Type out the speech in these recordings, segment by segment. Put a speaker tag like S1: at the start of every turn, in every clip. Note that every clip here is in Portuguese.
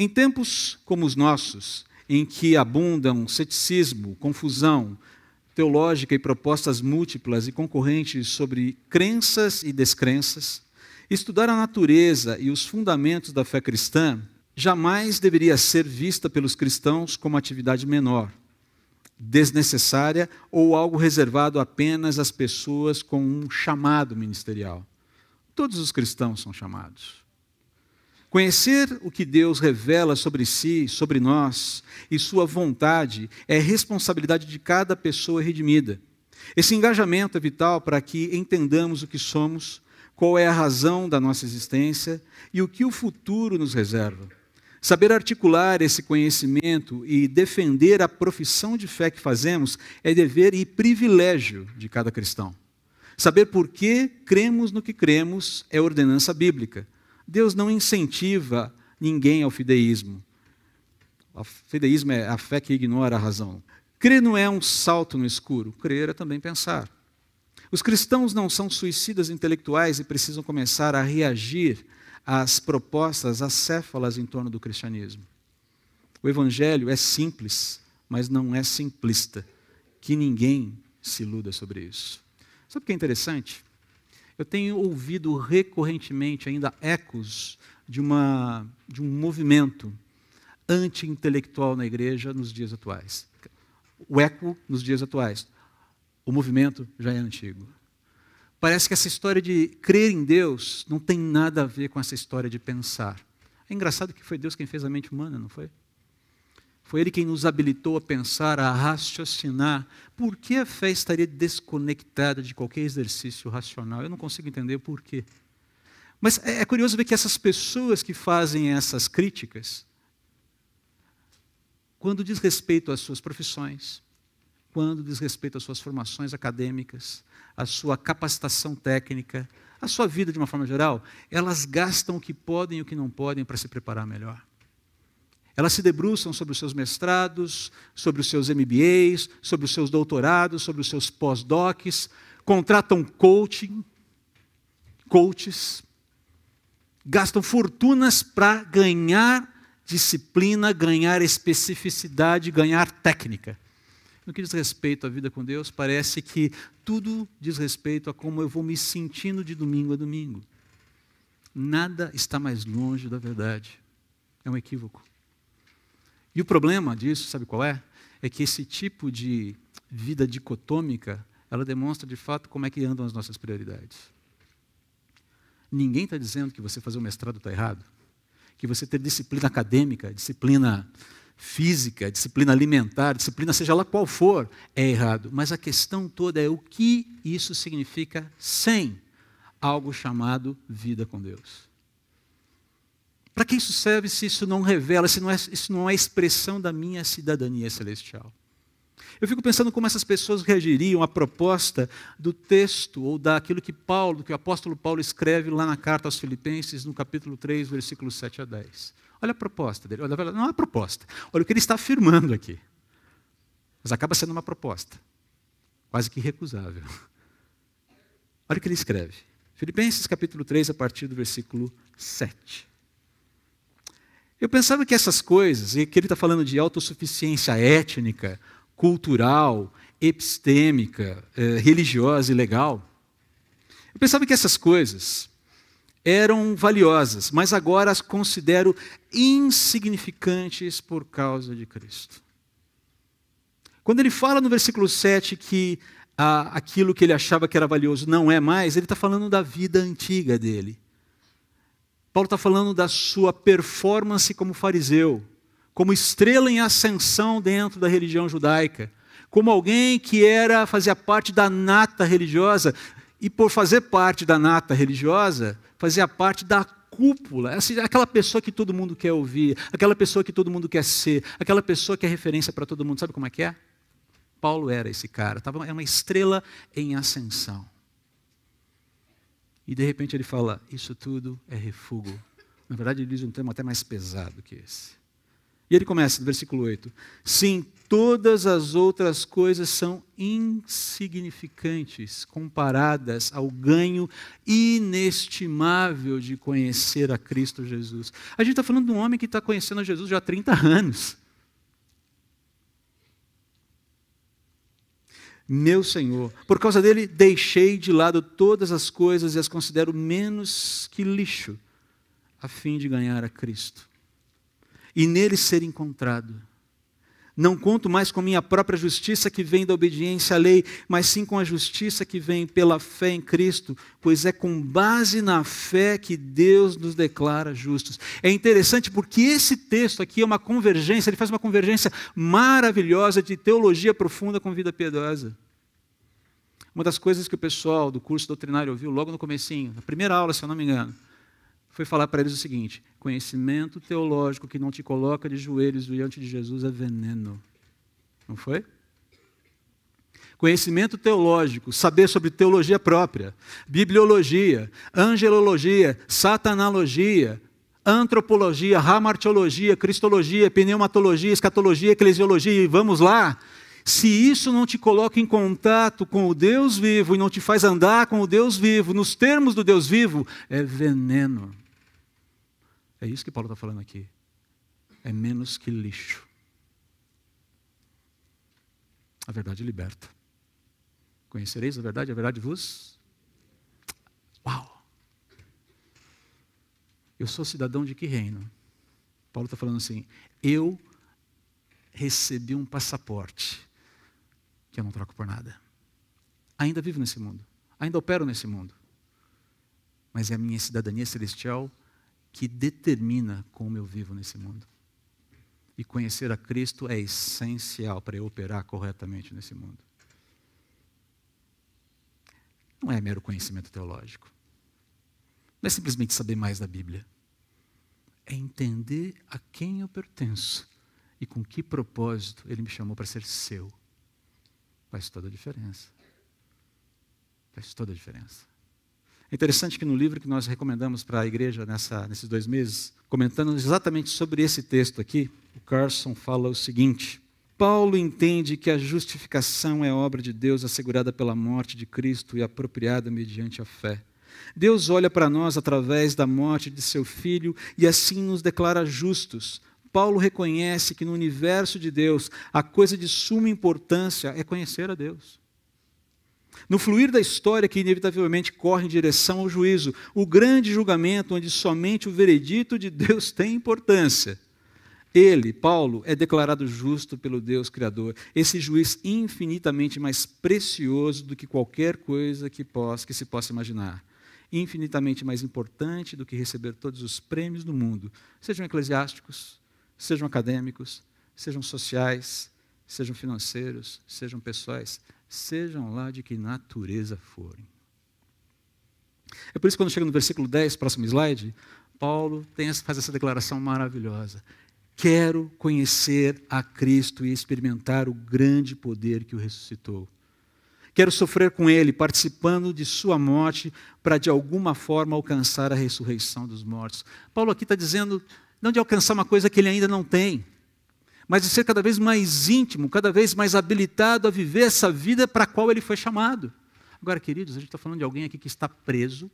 S1: Em tempos como os nossos, em que abundam ceticismo, confusão teológica e propostas múltiplas e concorrentes sobre crenças e descrenças, estudar a natureza e os fundamentos da fé cristã jamais deveria ser vista pelos cristãos como atividade menor, desnecessária ou algo reservado apenas às pessoas com um chamado ministerial. Todos os cristãos são chamados. Conhecer o que Deus revela sobre si, sobre nós e sua vontade é responsabilidade de cada pessoa redimida. Esse engajamento é vital para que entendamos o que somos, qual é a razão da nossa existência e o que o futuro nos reserva. Saber articular esse conhecimento e defender a profissão de fé que fazemos é dever e privilégio de cada cristão. Saber por que cremos no que cremos é ordenança bíblica. Deus não incentiva ninguém ao fideísmo. O fideísmo é a fé que ignora a razão. Crer não é um salto no escuro, crer é também pensar. Os cristãos não são suicidas intelectuais e precisam começar a reagir às propostas acéfalas em torno do cristianismo. O evangelho é simples, mas não é simplista. Que ninguém se iluda sobre isso. Sabe o que é interessante? Eu tenho ouvido recorrentemente ainda ecos de um movimento anti-intelectual na igreja nos dias atuais. O eco nos dias atuais. O movimento já é antigo. Parece que essa história de crer em Deus não tem nada a ver com essa história de pensar. É engraçado que foi Deus quem fez a mente humana, não foi? Foi Ele quem nos habilitou a pensar, a raciocinar. Por que a fé estaria desconectada de qualquer exercício racional? Eu não consigo entender o porquê. Mas é curioso ver que essas pessoas que fazem essas críticas, quando diz respeito às suas profissões, quando diz respeito às suas formações acadêmicas, à sua capacitação técnica, à sua vida de uma forma geral, elas gastam o que podem e o que não podem para se preparar melhor. Elas se debruçam sobre os seus mestrados, sobre os seus MBAs, sobre os seus doutorados, sobre os seus pós-docs, contratam coaches, gastam fortunas para ganhar disciplina, ganhar especificidade, ganhar técnica. No que diz respeito à vida com Deus, parece que tudo diz respeito a como eu vou me sentindo de domingo a domingo. Nada está mais longe da verdade. É um equívoco. E o problema disso, sabe qual é? É que esse tipo de vida dicotômica, ela demonstra de fato como é que andam as nossas prioridades. Ninguém está dizendo que você fazer um mestrado está errado, que você ter disciplina acadêmica, disciplina física, disciplina alimentar, disciplina seja lá qual for, é errado. Mas a questão toda é o que isso significa sem algo chamado vida com Deus. Para que isso serve se isso não revela, se isso não é expressão da minha cidadania celestial? Eu fico pensando como essas pessoas reagiriam à proposta do texto ou daquilo que o apóstolo Paulo escreve lá na carta aos Filipenses, no capítulo 3, versículos 7 a 10. Olha a proposta dele, não é a proposta, olha o que ele está afirmando aqui. Mas acaba sendo uma proposta, quase que irrecusável. Olha o que ele escreve. Filipenses capítulo 3, a partir do versículo 7. Eu pensava que essas coisas, e que ele está falando de autossuficiência étnica, cultural, epistêmica, religiosa e legal, eu pensava que essas coisas eram valiosas, mas agora as considero insignificantes por causa de Cristo. Quando ele fala no versículo 7 que aquilo que ele achava que era valioso não é mais, ele está falando da vida antiga dele. Paulo está falando da sua performance como fariseu, como estrela em ascensão dentro da religião judaica, como alguém que fazia parte da nata religiosa, e por fazer parte da nata religiosa, fazia parte da cúpula, aquela pessoa que todo mundo quer ouvir, aquela pessoa que todo mundo quer ser, aquela pessoa que é referência para todo mundo. Sabe como é que é? Paulo era esse cara, é uma estrela em ascensão. E de repente ele fala, isso tudo é refúgio. Na verdade ele diz um termo até mais pesado que esse. E ele começa no versículo 8. Sim, todas as outras coisas são insignificantes comparadas ao ganho inestimável de conhecer a Cristo Jesus. A gente está falando de um homem que está conhecendo a Jesus já há 30 anos. Meu Senhor, por causa dele deixei de lado todas as coisas e as considero menos que lixo, a fim de ganhar a Cristo e nele ser encontrado. Não conto mais com minha própria justiça que vem da obediência à lei, mas sim com a justiça que vem pela fé em Cristo, pois é com base na fé que Deus nos declara justos. É interessante porque esse texto aqui é uma convergência, ele faz uma convergência maravilhosa de teologia profunda com vida piedosa. Uma das coisas que o pessoal do curso doutrinário ouviu logo no comecinho, na primeira aula, se eu não me engano, foi falar para eles o seguinte: conhecimento teológico que não te coloca de joelhos diante de Jesus é veneno. Não foi? Conhecimento teológico, saber sobre teologia própria, bibliologia, angelologia, satanologia, antropologia, hamartiologia, cristologia, pneumatologia, escatologia, eclesiologia, e vamos lá. Se isso não te coloca em contato com o Deus vivo e não te faz andar com o Deus vivo, nos termos do Deus vivo, é veneno. É isso que Paulo está falando aqui. É menos que lixo. A verdade liberta. Conhecereis a verdade vos... Uau! Eu sou cidadão de que reino? Paulo está falando assim, eu recebi um passaporte que eu não troco por nada. Ainda vivo nesse mundo, ainda opero nesse mundo, mas é a minha cidadania celestial que determina como eu vivo nesse mundo. E conhecer a Cristo é essencial para eu operar corretamente nesse mundo. Não é mero conhecimento teológico. Não é simplesmente saber mais da Bíblia. É entender a quem eu pertenço e com que propósito Ele me chamou para ser seu. Faz toda a diferença. Faz toda a diferença. É interessante que no livro que nós recomendamos para a igreja nesses 2 meses, comentando exatamente sobre esse texto aqui, o Carson fala o seguinte: Paulo entende que a justificação é obra de Deus assegurada pela morte de Cristo e apropriada mediante a fé. Deus olha para nós através da morte de seu Filho e assim nos declara justos. Paulo reconhece que no universo de Deus, a coisa de suma importância é conhecer a Deus. No fluir da história que inevitavelmente corre em direção ao juízo, o grande julgamento onde somente o veredito de Deus tem importância, ele, Paulo, é declarado justo pelo Deus Criador, esse juiz infinitamente mais precioso do que qualquer coisa que se possa imaginar, infinitamente mais importante do que receber todos os prêmios do mundo, sejam eclesiásticos, sejam acadêmicos, sejam sociais, sejam financeiros, sejam pessoais, sejam lá de que natureza forem. É por isso que quando chega no versículo 10, próximo slide, Paulo faz essa declaração maravilhosa. Quero conhecer a Cristo e experimentar o grande poder que o ressuscitou. Quero sofrer com Ele, participando de sua morte, para de alguma forma alcançar a ressurreição dos mortos. Paulo aqui está dizendo, não de alcançar uma coisa que ele ainda não tem, mas de ser cada vez mais íntimo, cada vez mais habilitado a viver essa vida para a qual ele foi chamado. Agora, queridos, a gente está falando de alguém aqui que está preso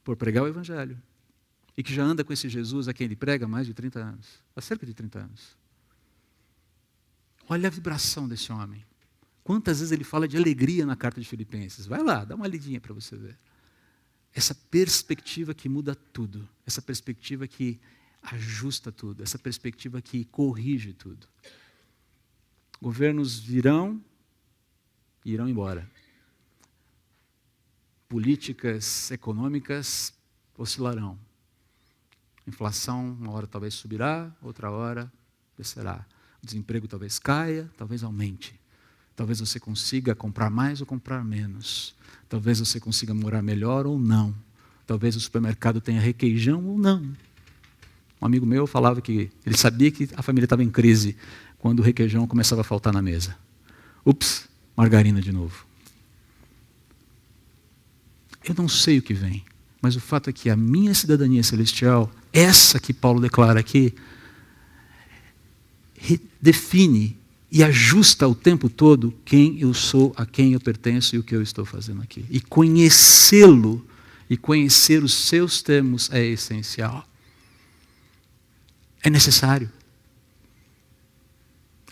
S1: por pregar o Evangelho e que já anda com esse Jesus a quem ele prega há mais de 30 anos, há cerca de 30 anos. Olha a vibração desse homem. Quantas vezes ele fala de alegria na carta de Filipenses? Vai lá, dá uma lidinha para você ver. Essa perspectiva que muda tudo, essa perspectiva que ajusta tudo, essa perspectiva que corrige tudo. Governos virão e irão embora. Políticas econômicas oscilarão. Inflação, uma hora talvez subirá, outra hora descerá. O desemprego talvez caia, talvez aumente. Talvez você consiga comprar mais ou comprar menos. Talvez você consiga morar melhor ou não. Talvez o supermercado tenha requeijão ou não. Um amigo meu falava que ele sabia que a família estava em crise quando o requeijão começava a faltar na mesa. Ups, margarina de novo. Eu não sei o que vem, Mas o fato é que a minha cidadania celestial, essa que Paulo declara aqui, define e ajusta o tempo todo quem eu sou, a quem eu pertenço e o que eu estou fazendo aqui. E conhecê-lo e conhecer os seus termos é essencial. É necessário.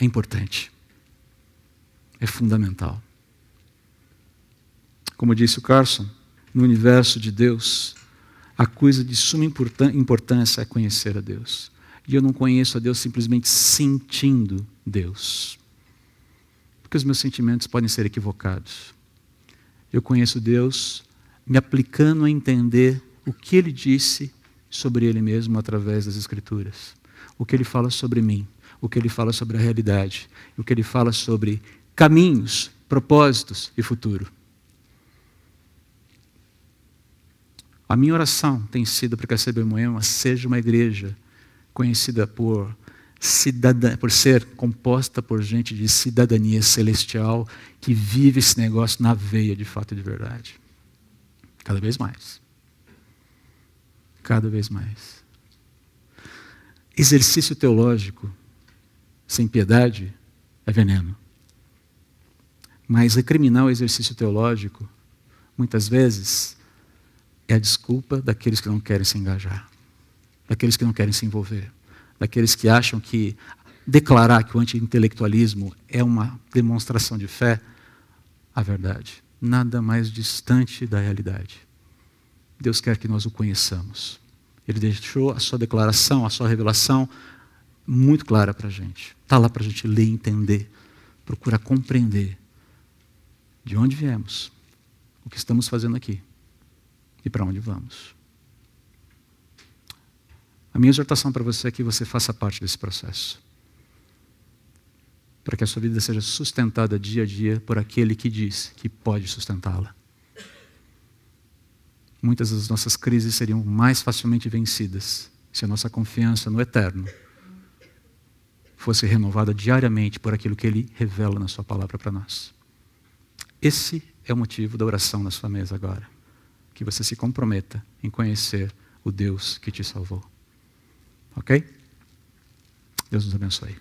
S1: É importante. É fundamental. Como disse o Carson, no universo de Deus, a coisa de suma importância é conhecer a Deus. E eu não conheço a Deus simplesmente sentindo Deus. Porque os meus sentimentos podem ser equivocados. Eu conheço Deus me aplicando a entender o que Ele disse sobre Ele mesmo através das Escrituras. O que Ele fala sobre mim, o que Ele fala sobre a realidade, o que Ele fala sobre caminhos, propósitos e futuro. A minha oração tem sido para que a CB Moema seja uma igreja conhecida por ser composta por gente de cidadania celestial que vive esse negócio na veia de fato e de verdade. Cada vez mais. Cada vez mais. Exercício teológico sem piedade é veneno. Mas recriminar o exercício teológico, muitas vezes, é a desculpa daqueles que não querem se engajar, daqueles que não querem se envolver, daqueles que acham que declarar que o anti-intelectualismo é uma demonstração de fé, a verdade, nada mais distante da realidade. Deus quer que nós o conheçamos. Ele deixou a sua declaração, a sua revelação muito clara para a gente. Está lá para a gente ler e entender, procurar compreender de onde viemos, o que estamos fazendo aqui e para onde vamos. A minha exortação para você é que você faça parte desse processo. Para que a sua vida seja sustentada dia a dia por aquele que diz que pode sustentá-la. Muitas das nossas crises seriam mais facilmente vencidas se a nossa confiança no eterno fosse renovada diariamente por aquilo que Ele revela na sua palavra para nós. Esse é o motivo da oração na sua mesa agora. Que você se comprometa em conhecer o Deus que te salvou. Ok? Deus nos abençoe.